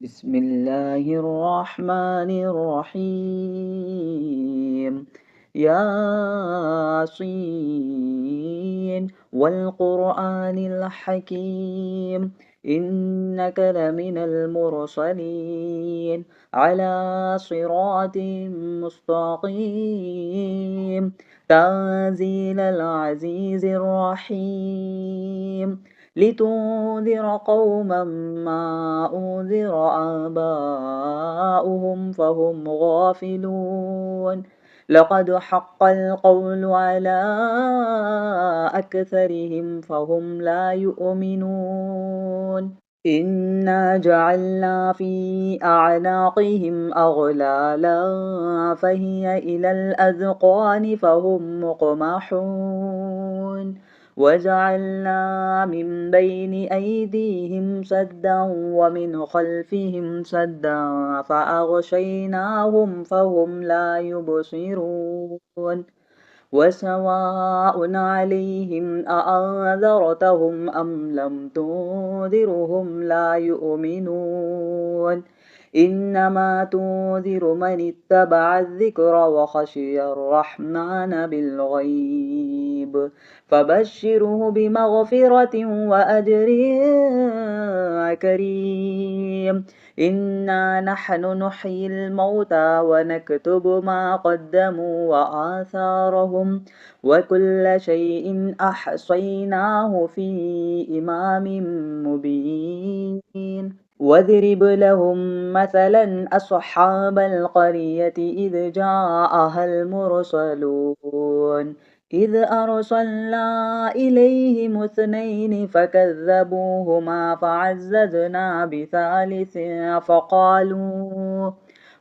بسم الله الرحمن الرحيم. ياسين والقرآن الحكيم، إنك لمن المرسلين على صراط مستقيم، تنزيل العزيز الرحيم، لتنذر قوما ما أنذر آباؤهم فهم غافلون. لقد حق القول على أكثرهم فهم لا يؤمنون. إنا جعلنا في أعناقهم أغلالا فهي إلى الأذقان فهم مقمحون. وجعلنا من بين أيديهم سدا ومن خلفهم سدا فأغشيناهم فهم لا يبصرون. وسواء عليهم أأنذرتهم أم لم تنذرهم لا يؤمنون. إنما تنذر من اتبع الذكر وخشي الرحمن بالغيب، فبشره بمغفرة وأجر كريم. إنا نحن نحيي الموتى ونكتب ما قدموا وآثارهم، وكل شيء أحصيناه في إمام مبين. واضرب لهم مثلا أصحاب القرية إذ جاءها المرسلون، إذ أرسلنا إليهم اثنين فكذبوهما فعززنا بثالث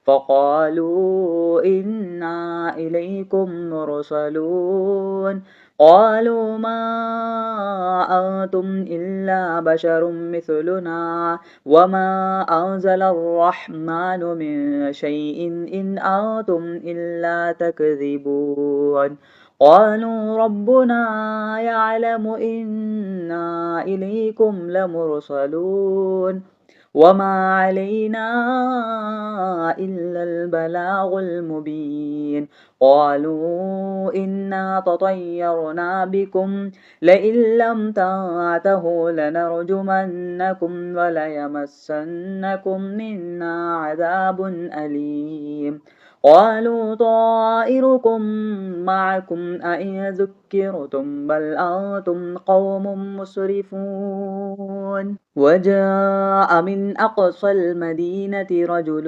فقالوا إنا إليكم مرسلون. قالوا ما أنتم إلا بشر مثلنا وما أنزل الرحمن من شيء إن أنتم إلا تكذبون. قالوا ربنا يعلم إنا إليكم لمرسلون وما علينا إلا البلاغ المبين. قالوا إنا تطيرنا بكم لئن لم تنتهوا لنرجمنكم وليمسنكم منا عذاب أليم. قالوا طائركم معكم أئن ذكرتم بل أنتم قوم مسرفون. وجاء من أقصى المدينة رجل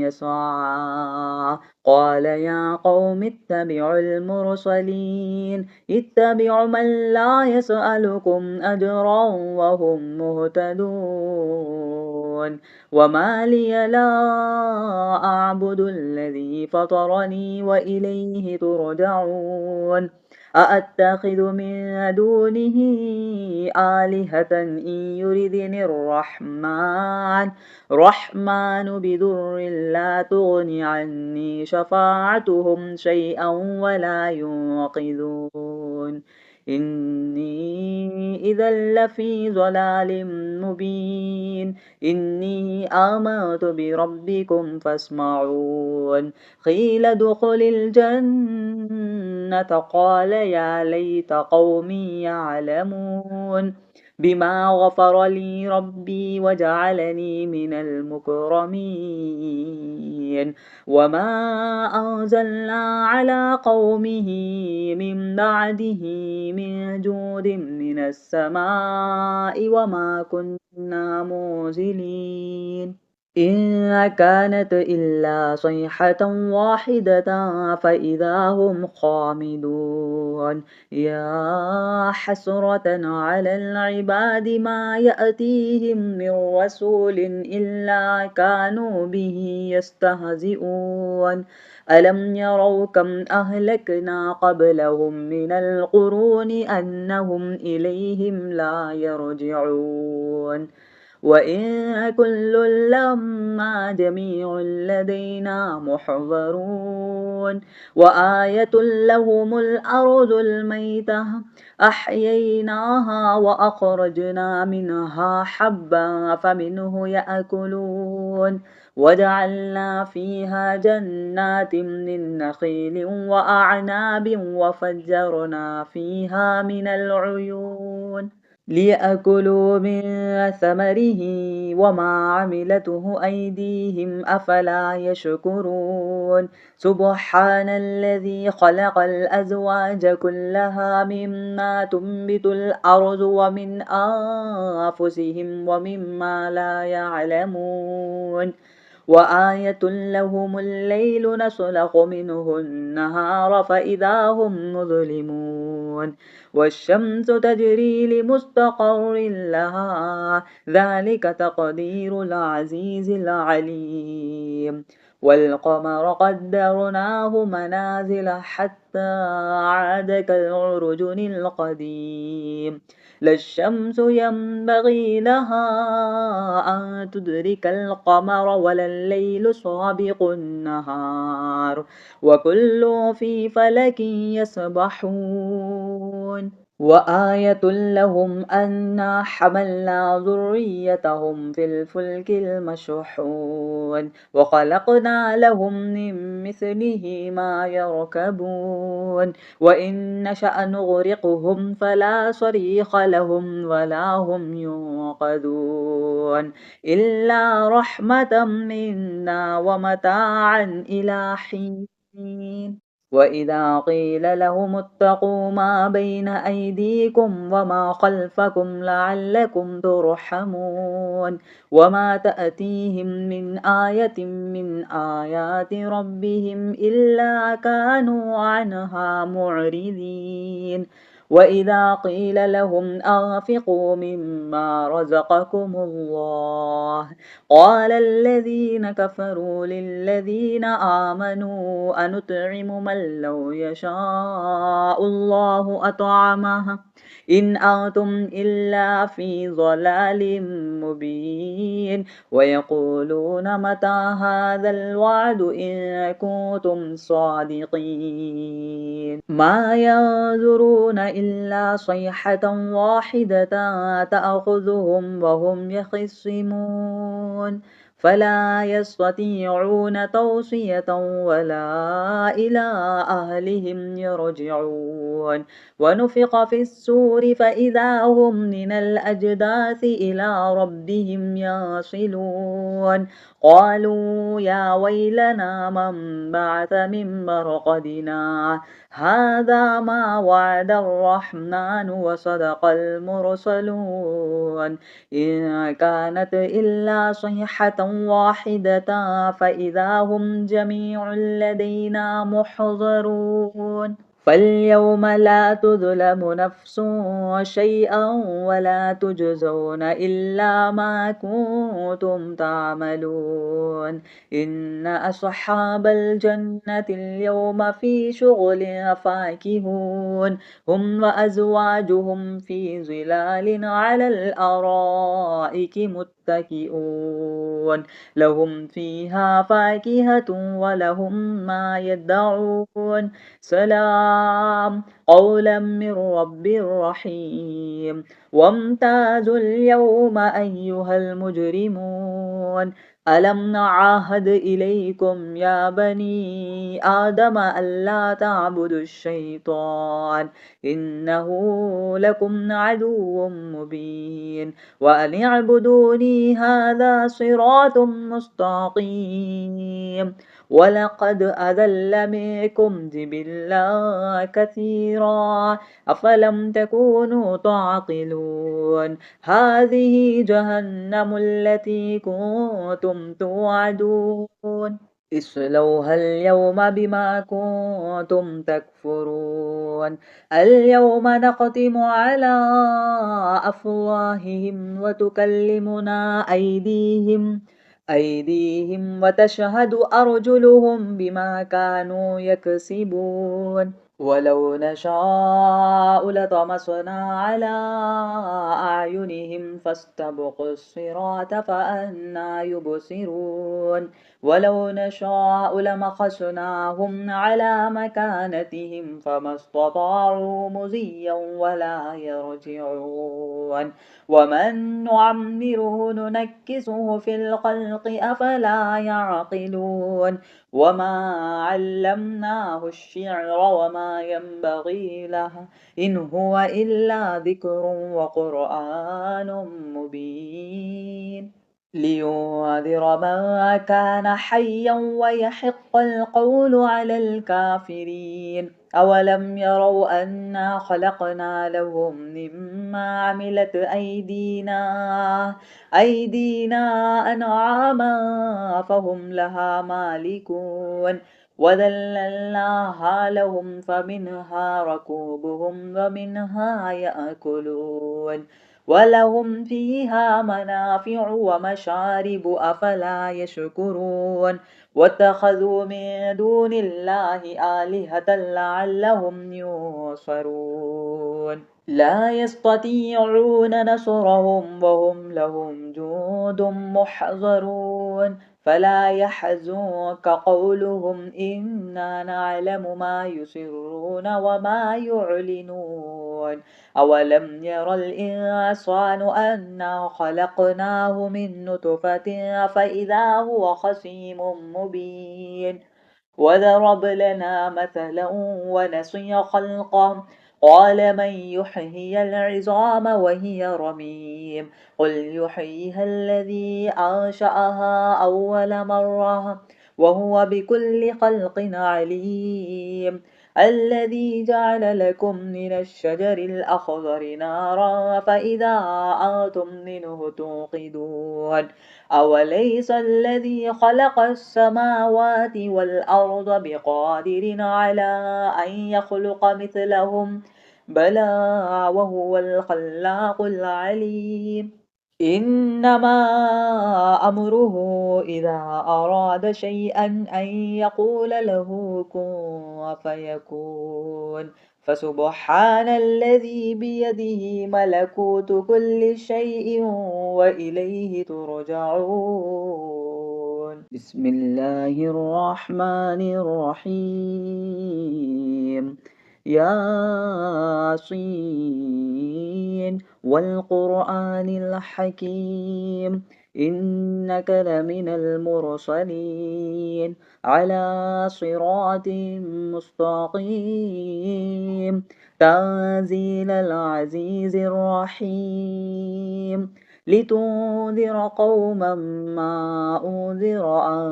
يسعى قال يا قوم اتبعوا المرسلين، اتبعوا من لا يسألكم أجرا وهم مهتدون. وما لي لا أعبد الذي فطرني وإليه ترجعون. أأتخذ من دونه آلهة إن يردني الرحمن بضر لا تغن عني شفاعتهم شيئا ولا ينقذون. إني إذا لفي ضلال مبين. إني آمنت بربكم فاسمعون. قيل ادخل الجنة قال يا ليت قومي يعلمون بما غفر لي ربي وجعلني من المكرمين. وما أنزلنا على قومه من بعده من جود من السماء وما كنا منزلين. إن كانت إلا صيحة واحدة فإذا هم خامدون. يا حسرة على العباد ما يأتيهم من رسول إلا كانوا به يستهزئون. ألم يروا كم أهلكنا قبلهم من القرون أنهم إليهم لا يرجعون. وإن كل لما جميع لدينا محضرون وآية لهم الأرض الميتة أحييناها وأخرجنا منها حبا فمنه يأكلون وجعلنا فيها جنات من نخيل وأعناب وفجرنا فيها من العيون ليأكلوا من ثمره وما عملته أيديهم أفلا يشكرون سبحان الذي خلق الأزواج كلها مما تنبت الأرض ومن أنفسهم ومما لا يعلمون وآية لهم الليل نسلخ منه النهار فإذا هم مظلمون والشمس تجري لمستقر لها ذلك تقدير العزيز العليم والقمر قدرناه منازل حتى عاد كالعرجن القديم لا الشمس ينبغي لها أن تدرك القمر ولا الليل سابق النهار وكل في فلك يسبحون وآية لهم أنا حملنا ذريتهم في الفلك المشحون وخلقنا لهم من مثله ما يركبون وإن نشأ نغرقهم فلا صريخ لهم ولا هم ينقذون إلا رحمة منا ومتاعا إلى حين وإذا قيل لهم اتقوا ما بين أيديكم وما خلفكم لعلكم ترحمون وما تأتيهم من آية من آيات ربهم إلا كانوا عنها معرضين وإذا قيل لهم أنفقوا مما رزقكم الله قال الذين كفروا للذين آمنوا أنطعم من لو يشاء الله أطعمه إن أنتم إلا في ضلال مبين ويقولون متى هذا الوعد إن كنتم صادقين ما ينظرون إلا صيحة واحدة تأخذهم وهم يخصمون فلا يستطيعون توصية ولا إلى أهلهم يرجعون ونفخ في السور فإذا هم من الأجداث إلى ربهم يصلون قالوا يا ويلنا من بعث من مرقدنا هذا ما وعد الرحمن وصدق المرسلون إن كانت إلا صيحة واحدة فإذا هم جميع لدينا محضرون فاليوم لا تظلم نفس شيئا ولا تجزون إلا ما كنتم تعملون إن أصحاب الجنة اليوم في شغل فاكهون هم وأزواجهم في ظلال على الأرائك متكئون لهم فيها فاكهة ولهم ما يدعون سلام قولا من رب رحيم وامتازوا اليوم أيها المجرمون ألم نعهد إليكم يا بني آدم ألا تعبدوا الشيطان إنه لكم عدو مبين وأن اعبدوني هذا صراط مستقيم ولقد أذل منكم جبلا كثيرا أفلم تكونوا تعقلون هذه جهنم التي كنتم توعدون اصلوها اليوم بما كنتم تكفرون اليوم نختم على أفواههم وتكلمنا أيديهم وتشهد أرجلهم بما كانوا يكسبون ولو نشاء لطمسنا على أعينهم فاستبقوا الصراط فأنى يبصرون ولو نشاء لمسخناهم على مكانتهم فما استطاعوا مضيا ولا يرجعون ومن نعمره ننكسه في الخلق أفلا يعقلون وما علمناه الشعر وما ينبغي له إن هو إلا ذكر وقرآن مبين لينذر من كان حيا ويحق القول على الكافرين أولم يروا أنا خلقنا لهم مما عملت أيدينا أنعاما فهم لها مالكون وذللناها لهم فمنها ركوبهم ومنها يأكلون ولهم فيها منافع ومشارب أفلا يشكرون واتخذوا من دون الله آلهة لعلهم ينصرون لا يستطيعون نصرهم وهم لهم جند محضرون فلا يحزنك قولهم إنا نعلم ما يسرون وما يعلنون أولم ير الإنسان أنا خلقناه من نطفة فإذا هو خصيم مبين وضرب لنا مثلا ونسي خلقه قال من يحيي العظام وهي رميم قل يحييها الذي أنشأها أول مرة وهو بكل خلق عليم الذي جعل لكم من الشجر الأخضر نارا فإذا أنتم منه توقدون أوليس الذي خلق السماوات والأرض بقادر على أن يخلق مثلهم بلى وهو الخلاق العليم إنما أمره إذا أراد شيئا أن يقول له كن فيكون فسبحان الذي بيده ملكوت كل شيء وإليه ترجعون بسم الله الرحمن الرحيم ياسين والقرآن الحكيم إنك لمن المرسلين على صراط مستقيم تنزيل العزيز الرحيم لتنذر قوما ما أنذر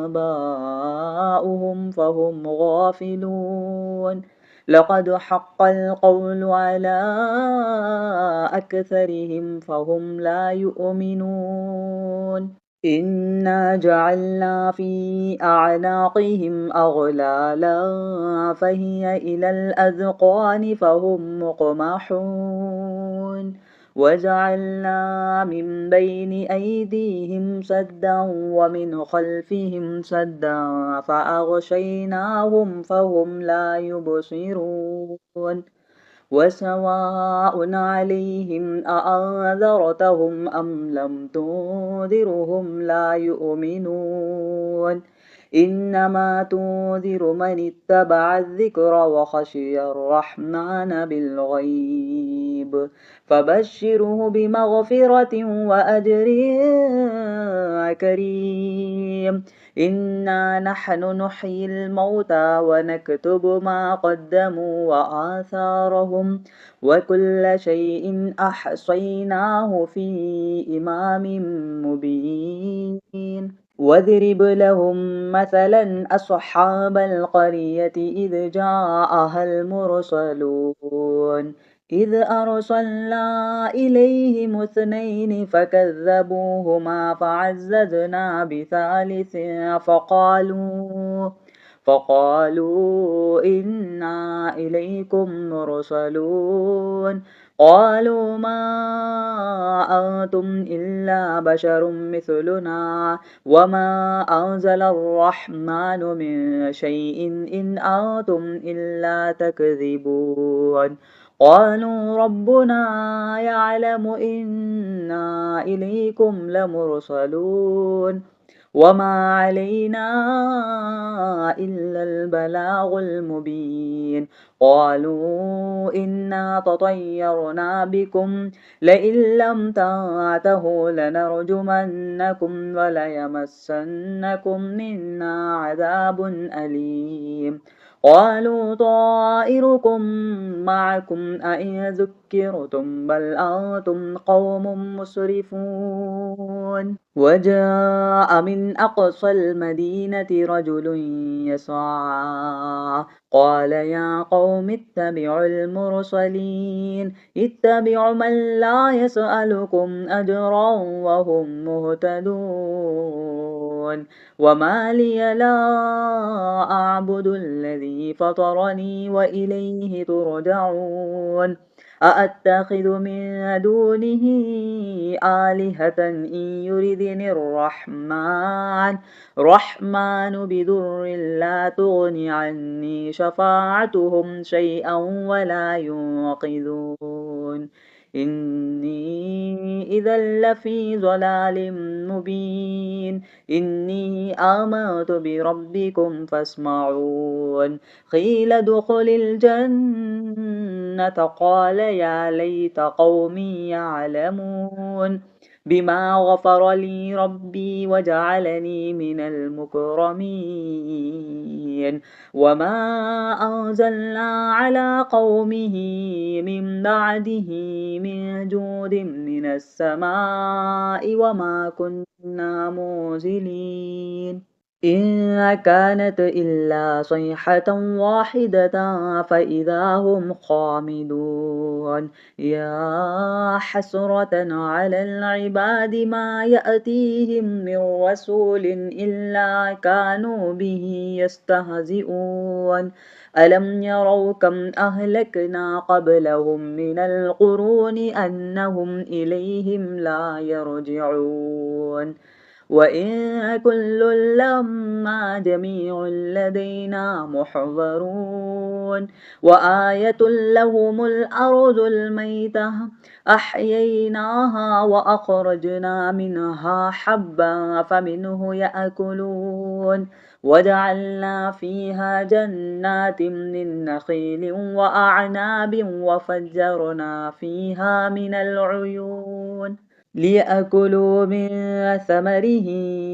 آباؤهم فهم غافلون لقد حق القول على أكثرهم فهم لا يؤمنون إنا جعلنا في أعناقهم أغلالا فهي إلى الأذقان فهم مقمحون وجعلنا من بين أيديهم سدا ومن خلفهم سدا فأغشيناهم فهم لا يبصرون وسواء عليهم أأنذرتهم أم لم تنذرهم لا يؤمنون إنما تنذر من اتبع الذكر وخشي الرحمن بالغيب فبشره بمغفرة وأجر كريم إنا نحن نحيي الموتى ونكتب ما قدموا وآثارهم وكل شيء أحصيناه في إمام مبين واضرب لهم مثلا أصحاب القرية إذ جاءها المرسلون إذ أرسلنا إليهم اثنين فكذبوهما فعززنا بثالث فقالوا إنا إليكم مرسلون قالوا ما أنتم إلا بشر مثلنا وما أنزل الرحمن من شيء إن أنتم إلا تكذبون قالوا ربنا يعلم إنا إليكم لمرسلون وما علينا إلا البلاغ المبين قالوا إنا تطيرنا بكم لئن لم تنتهوا لنرجمنكم وليمسنكم منا عذاب أليم قالوا طائركم معكم أئن ذكرتم بل أنتم قوم مسرفون وجاء من أقصى المدينة رجل يسعى قال يا قوم اتبعوا المرسلين اتبعوا من لا يسألكم أجرا وهم مهتدون وما لي لا أعبد الذي فطرني وإليه ترجعون أأتخذ من دونه آلهة إن يردني الرحمن بضر لا تغن عني شفاعتهم شيئا ولا ينقذون إني إذا لفي ضلال مبين إني آمنت بربكم فاسمعون قيل ادخل الجنة قال يا ليت قومي يعلمون بما غفر لي ربي وجعلني من المكرمين وما أنزلنا على قومه من بعده من جود من السماء وما كنا منزلين إن كانت إلا صيحة واحدة فإذا هم خامدون يا حسرة على العباد ما يأتيهم من رسول إلا كانوا به يستهزئون ألم يروا كم أهلكنا قبلهم من القرون أنهم إليهم لا يرجعون وإن كل لما جميع لدينا محضرون وآية لهم الأرض الميتة أحييناها وأخرجنا منها حبا فمنه يأكلون وجعلنا فيها جنات من نخيل وأعناب وفجرنا فيها من العيون ليأكلوا من ثمره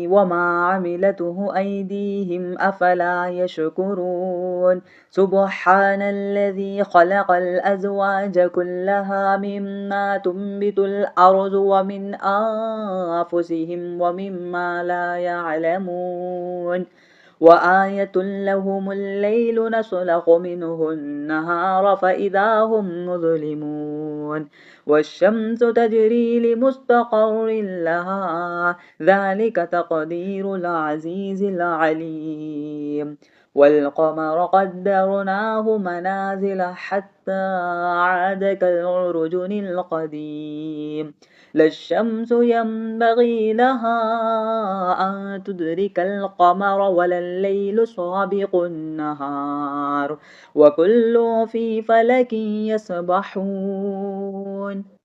وما عملته أيديهم أفلا يشكرون سبحان الذي خلق الأزواج كلها مما تنبت الأرض ومن أنفسهم ومما لا يعلمون وآية لهم الليل نسلخ منه النهار فإذا هم مظلمون والشمس تجري لمستقر لها ذلك تقدير العزيز العليم والقمر قدرناه منازل حتى عاد كالعرجن القديم لا الشمس ينبغي لها أن تدرك القمر ولا الليل سابق النهار وكل في فلك يسبحون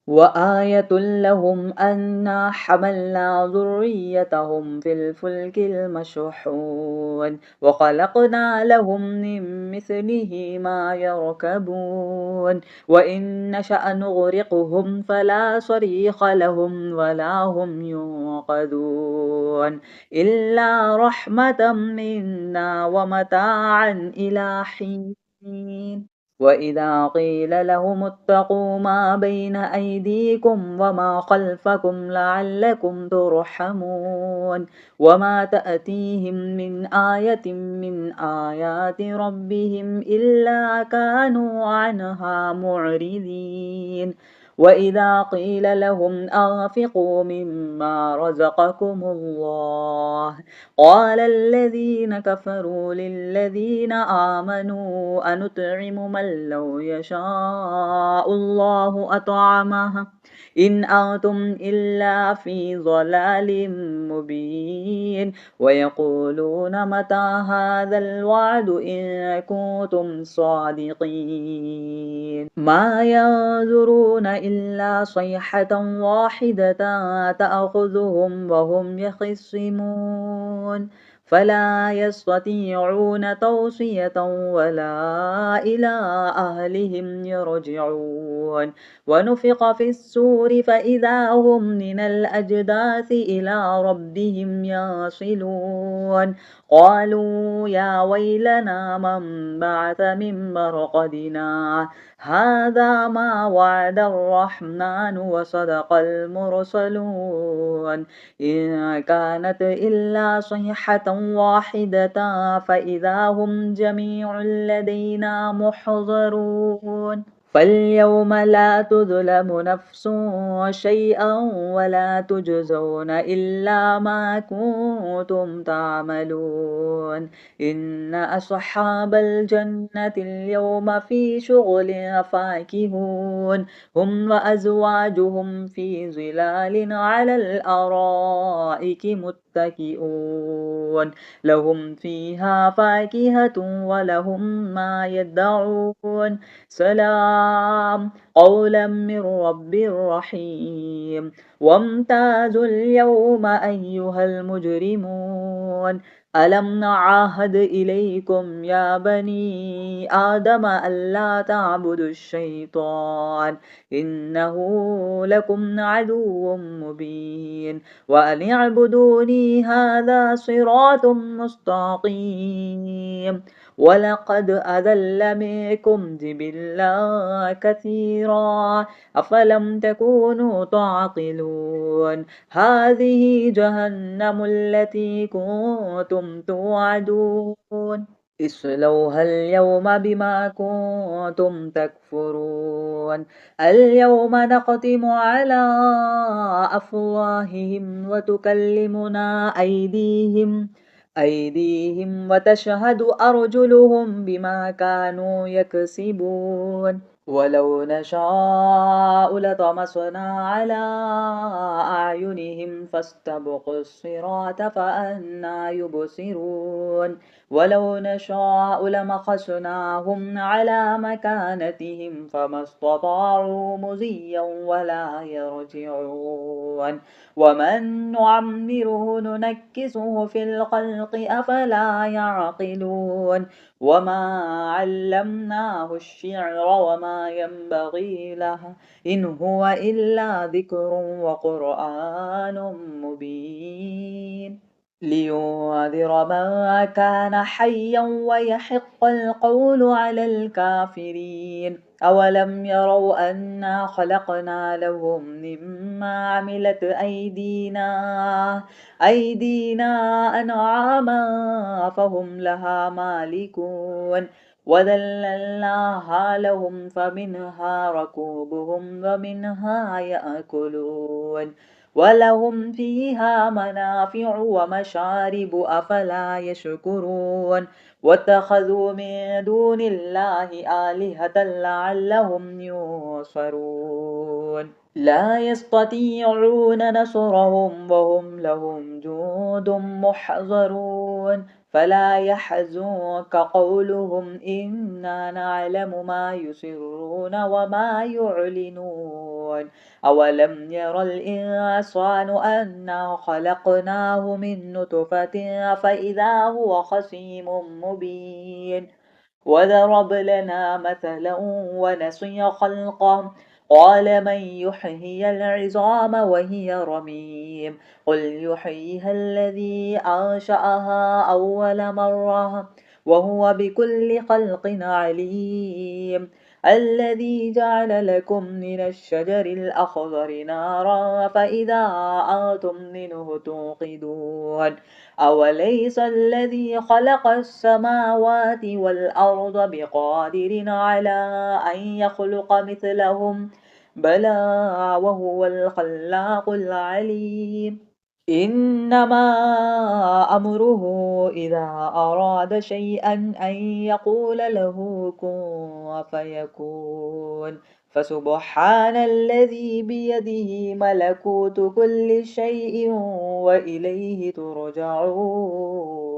وآية لهم أنا حملنا ذريتهم في الفلك المشحون وخلقنا لهم من مثله ما يركبون وإن نشأ نغرقهم فلا صريخ لهم ولا هم ينقذون إلا رحمة منا ومتاعا إلى حين وإذا قيل لهم اتقوا ما بين أيديكم وما خلفكم لعلكم ترحمون وما تأتيهم من آية من آيات ربهم إلا كانوا عنها معرضين وإذا قيل لهم أنفقوا مما رزقكم الله قال الذين كفروا للذين آمنوا أنطعم من لو يشاء الله أطعمه إن أنتم إلا في ضلال مبين ويقولون متى هذا الوعد إن كنتم صادقين ما ينظرون إلا صيحة واحدة تأخذهم وهم يخصمون فلا يستطيعون توصية ولا إلى أهلهم يرجعون ونفخ في السور فإذا هم من الأجداث إلى ربهم يصلون قالوا يا ويلنا من بعث من مرقدنا هذا ما وعد الرحمن وصدق المرسلون إن كانت إلا صيحة واحدة فإذا هم جميع لدينا محضرون فاليوم لا تظلم نفس شيئا ولا تجزون إلا ما كنتم تعملون إن أصحاب الجنة اليوم في شغل فاكهون هم وأزواجهم في ظلال على الأرائك متكئون لهم فيها فاكهة ولهم ما يدعون سلام قولا من رب رحيم وامتازوا اليوم أيها المجرمون ألم نعهد إليكم يا بني آدم ألا تعبدوا الشيطان إنه لكم عدو مبين وأن اعبدوني هذا صراط مستقيم ولقد أذل منكم جبلا كثيرا أفلم تكونوا تعقلون هذه جهنم التي كنتم توعدون اصلوها اليوم بما كنتم تكفرون اليوم نختم على أفواههم وتكلمنا أيديهم وتشهد أرجلهم بما كانوا يكسبون ولو نشاء لطمسنا على أعينهم فاستبقوا الصراط فأنى يبصرون ولو نشاء لمسخناهم على مكانتهم فما استطاعوا مضيا ولا يرجعون ومن نعمره ننكسه في الخلق أفلا يعقلون وما علمناه الشعر وما ينبغي له إن هو إلا ذكر وقرآن مبين لينذر من كان حيا ويحق القول على الكافرين أولم يروا أنا خلقنا لهم مما عملت أيدينا أنعاما فهم لها مالكون وذللناها لهم فمنها ركوبهم ومنها يأكلون ولهم فيها منافع ومشارب أفلا يشكرون واتخذوا من دون الله آلهة لعلهم ينصرون لا يستطيعون نصرهم وهم لهم جند محضرون فلا يحزنك قولهم إنا نعلم ما يسرون وما يعلنون أولم ير الإنسان أنا خلقناه من نطفة فإذا هو خصيم مبين وضرب لنا مثلا ونسي خلقه قال من يحيي العظام وهي رميم قل يحييها الذي أنشأها أول مرة وهو بكل خلق عليم الذي جعل لكم من الشجر الأخضر نارا فإذا أنتم منه توقدون أوليس الذي خلق السماوات والأرض بقادر على أن يخلق مثلهم بلى وهو الخلاق العليم إنما أمره إذا أراد شيئا أن يقول له كن فيكون فسبحان الذي بيده ملكوت كل شيء وإليه ترجعون